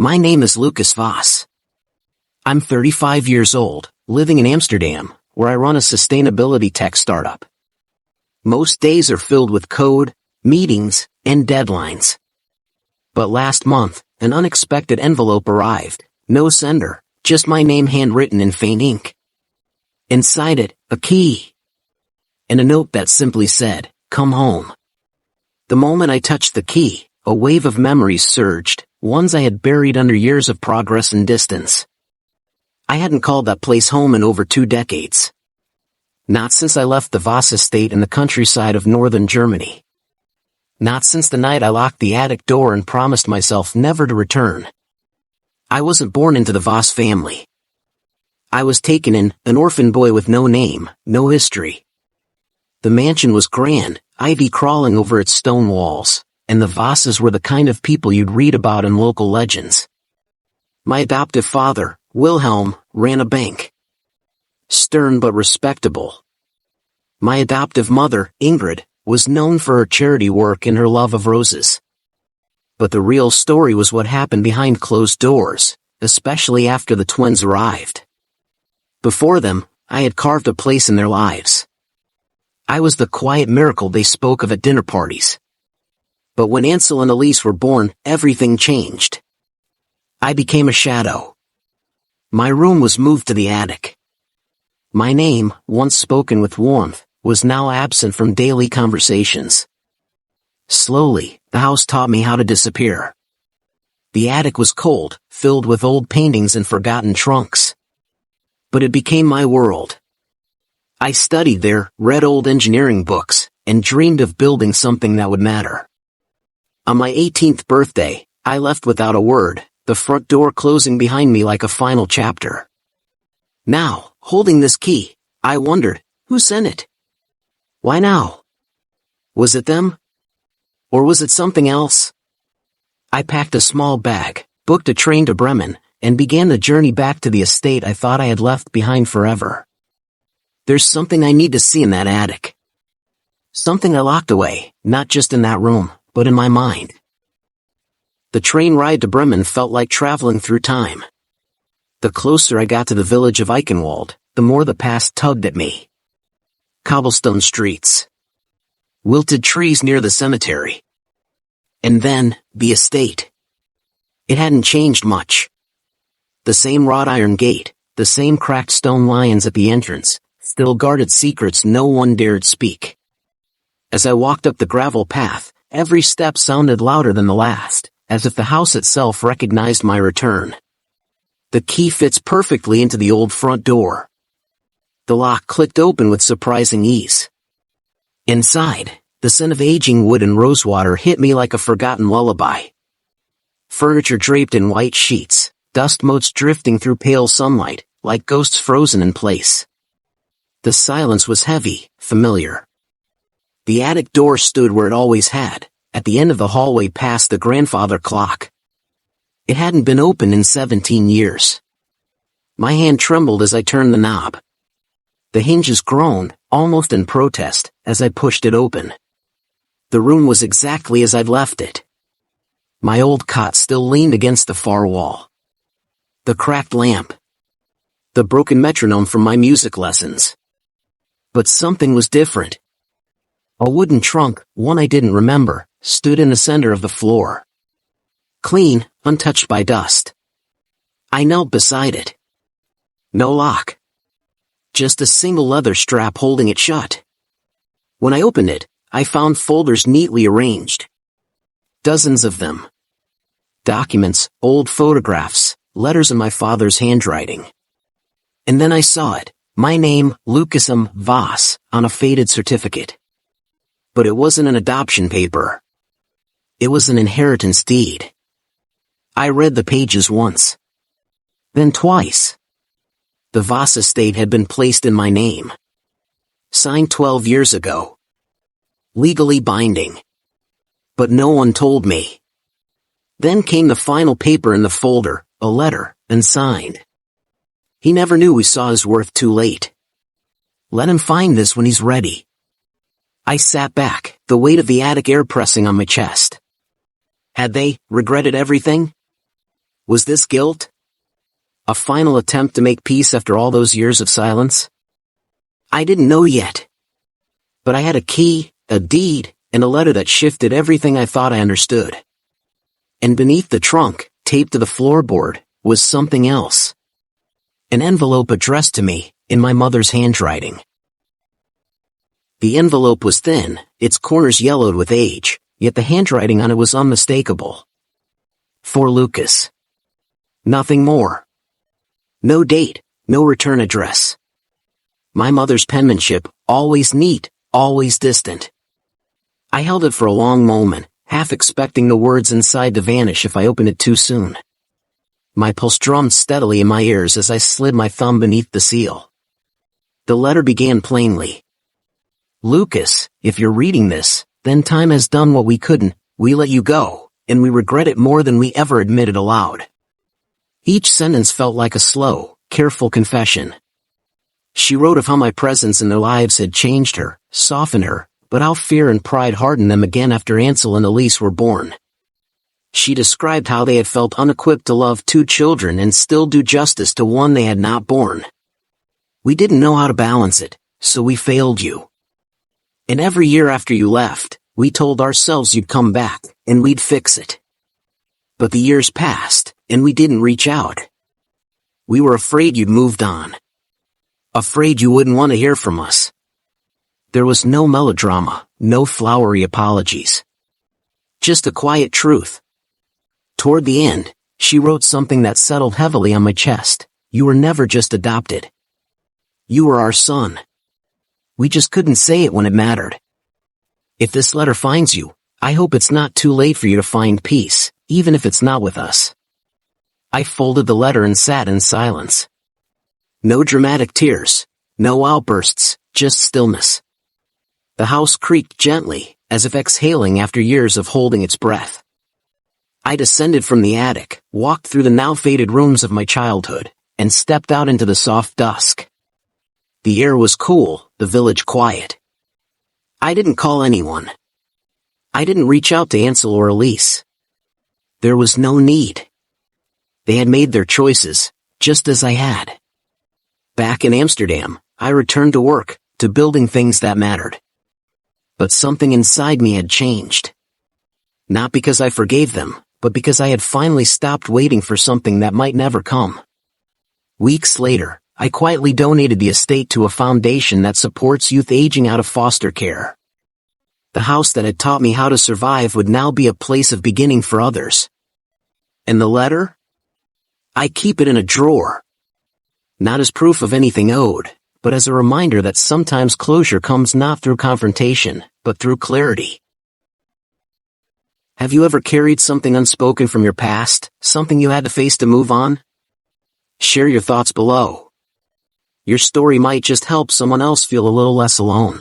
My name is Lucas Voss. I'm 35 years old, living in Amsterdam, where I run a sustainability tech startup. Most days are filled with code, meetings, and deadlines. But last month, an unexpected envelope arrived. No sender, just my name handwritten in faint ink. Inside it, a key. And a note that simply said, "Come home." The moment I touched the key, a wave of memories surged, ones I had buried under years of progress and distance. I hadn't called that place home in over 2 decades. Not since I left the Voss estate in the countryside of northern Germany. Not since the night I locked the attic door and promised myself never to return. I wasn't born into the Voss family. I was taken in, an orphan boy with no name, no history. The mansion was grand, ivy crawling over its stone walls, and the Vosses were the kind of people you'd read about in local legends. My adoptive father, Wilhelm, ran a bank. Stern but respectable. My adoptive mother, Ingrid, was known for her charity work and her love of roses. But the real story was what happened behind closed doors, especially after the twins arrived. Before them, I had carved a place in their lives. I was the quiet miracle they spoke of at dinner parties. But when Ansel and Elise were born, everything changed. I became a shadow. My room was moved to the attic. My name, once spoken with warmth, was now absent from daily conversations. Slowly, the house taught me how to disappear. The attic was cold, filled with old paintings and forgotten trunks. But it became my world. I studied there, read old engineering books, and dreamed of building something that would matter. On my 18th birthday, I left without a word, the front door closing behind me like a final chapter. Now, holding this key, I wondered, who sent it? Why now? Was it them? Or was it something else? I packed a small bag, booked a train to Bremen, and began the journey back to the estate I thought I had left behind forever. There's something I need to see in that attic. Something I locked away, not just in that room, but in my mind. The train ride to Bremen felt like traveling through time. The closer I got to the village of Eichenwald, the more the past tugged at me. Cobblestone streets. Wilted trees near the cemetery. And then, the estate. It hadn't changed much. The same wrought iron gate, the same cracked stone lions at the entrance, still guarded secrets no one dared speak. As I walked up the gravel path, every step sounded louder than the last, as if the house itself recognized my return. The key fits perfectly into the old front door. The lock clicked open with surprising ease. Inside, the scent of aging wood and rosewater hit me like a forgotten lullaby. Furniture draped in white sheets, dust motes drifting through pale sunlight, like ghosts frozen in place. The silence was heavy, familiar. The attic door stood where it always had, at the end of the hallway past the grandfather clock. It hadn't been opened in 17 years. My hand trembled as I turned the knob. The hinges groaned, almost in protest, as I pushed it open. The room was exactly as I'd left it. My old cot still leaned against the far wall. The cracked lamp. The broken metronome from my music lessons. But something was different. A wooden trunk, one I didn't remember, stood in the center of the floor. Clean, untouched by dust. I knelt beside it. No lock. Just a single leather strap holding it shut. When I opened it, I found folders neatly arranged. Dozens of them. Documents, old photographs, letters in my father's handwriting. And then I saw it, my name, Lucas M. Voss, on a faded certificate. But it wasn't an adoption paper. It was an inheritance deed. I read the pages once. Then twice. The Voss estate had been placed in my name. Signed 12 years ago. Legally binding. But no one told me. Then came the final paper in the folder, a letter, and signed. He never knew we saw his worth too late. Let him find this when he's ready. I sat back, the weight of the attic air pressing on my chest. Had they regretted everything? Was this guilt? A final attempt to make peace after all those years of silence? I didn't know yet. But I had a key, a deed, and a letter that shifted everything I thought I understood. And beneath the trunk, taped to the floorboard, was something else. An envelope addressed to me, in my mother's handwriting. The envelope was thin, its corners yellowed with age, yet the handwriting on it was unmistakable. For Lucas. Nothing more. No date, no return address. My mother's penmanship, always neat, always distant. I held it for a long moment, half expecting the words inside to vanish if I opened it too soon. My pulse drummed steadily in my ears as I slid my thumb beneath the seal. The letter began plainly. Lucas, if you're reading this, then time has done what we couldn't, we let you go, and we regret it more than we ever admitted aloud. Each sentence felt like a slow, careful confession. She wrote of how my presence in their lives had changed her, softened her, but how fear and pride hardened them again after Ansel and Elise were born. She described how they had felt unequipped to love 2 children and still do justice to one they had not born. We didn't know how to balance it, so we failed you. And every year after you left, we told ourselves you'd come back, and we'd fix it. But the years passed, and we didn't reach out. We were afraid you'd moved on. Afraid you wouldn't want to hear from us. There was no melodrama, no flowery apologies. Just a quiet truth. Toward the end, she wrote something that settled heavily on my chest. You were never just adopted. You were our son. We just couldn't say it when it mattered. If this letter finds you, I hope it's not too late for you to find peace, even if it's not with us. I folded the letter and sat in silence. No dramatic tears, no outbursts, just stillness. The house creaked gently, as if exhaling after years of holding its breath. I descended from the attic, walked through the now faded rooms of my childhood, and stepped out into the soft dusk. The air was cool, the village quiet. I didn't call anyone. I didn't reach out to Ansel or Elise. There was no need. They had made their choices, just as I had. Back in Amsterdam, I returned to work, to building things that mattered. But something inside me had changed. Not because I forgave them, but because I had finally stopped waiting for something that might never come. Weeks later, I quietly donated the estate to a foundation that supports youth aging out of foster care. The house that had taught me how to survive would now be a place of beginning for others. And the letter? I keep it in a drawer. Not as proof of anything owed, but as a reminder that sometimes closure comes not through confrontation, but through clarity. Have you ever carried something unspoken from your past, something you had to face to move on? Share your thoughts below. Your story might just help someone else feel a little less alone.